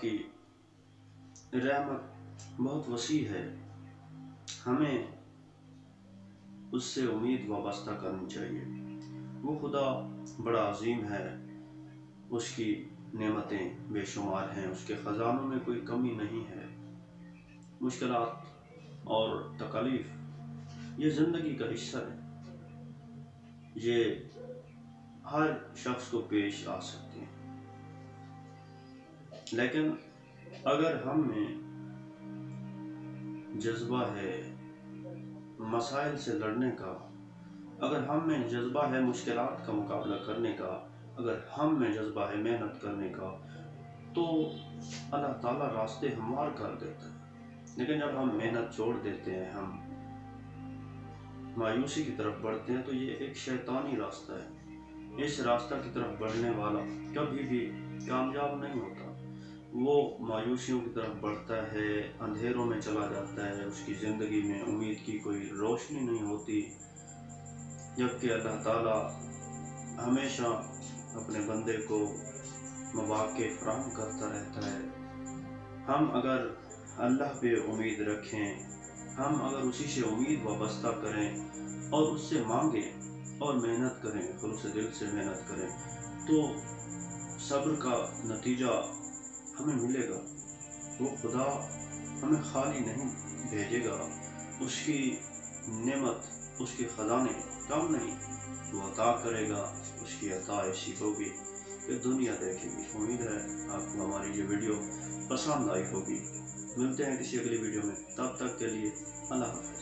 کی رحمت بہت وسیع ہے، ہمیں اس سے امید وابستہ کرنی چاہیے۔ وہ خدا بڑا عظیم ہے، اس کی نعمتیں بے شمار ہیں، اس کے خزانوں میں کوئی کمی نہیں ہے۔ مشکلات اور تکالیف یہ زندگی کا حصہ ہے، یہ ہر شخص کو پیش آ سکتے ہیں، لیکن اگر ہم میں جذبہ ہے مسائل سے لڑنے کا، اگر ہم میں جذبہ ہے مشکلات کا مقابلہ کرنے کا، اگر ہم میں جذبہ ہے محنت کرنے کا، تو اللہ تعالیٰ راستے ہموار کر دیتا ہے۔ لیکن جب ہم محنت چھوڑ دیتے ہیں، ہم مایوسی کی طرف بڑھتے ہیں، تو یہ ایک شیطانی راستہ ہے۔ اس راستہ کی طرف بڑھنے والا کبھی بھی کامیاب نہیں ہوتا، وہ مایوسیوں کی طرف بڑھتا ہے، اندھیروں میں چلا جاتا ہے، اس کی زندگی میں امید کی کوئی روشنی نہیں ہوتی۔ جبکہ اللہ تعالیٰ ہمیشہ اپنے بندے کو مواقع فراہم کرتا رہتا ہے۔ ہم اگر اللہ پہ امید رکھیں، ہم اگر اسی سے امید وابستہ کریں اور اس سے مانگیں اور محنت کریں، خلوص دل سے محنت کریں، تو صبر کا نتیجہ ہمیں ملے گا۔ وہ خدا ہمیں خالی نہیں بھیجے گا، اس کی نعمت، اس کے خزانے کم نہیں، وہ عطا کرے گا۔ اس کی عطا ایسی ہوگی کہ دنیا دیکھے گی۔ امید ہے آپ کو ہماری یہ ویڈیو پسند آئی ہوگی۔ ملتے ہیں کسی اگلی ویڈیو میں، تب تک کے لیے اللہ حافظ۔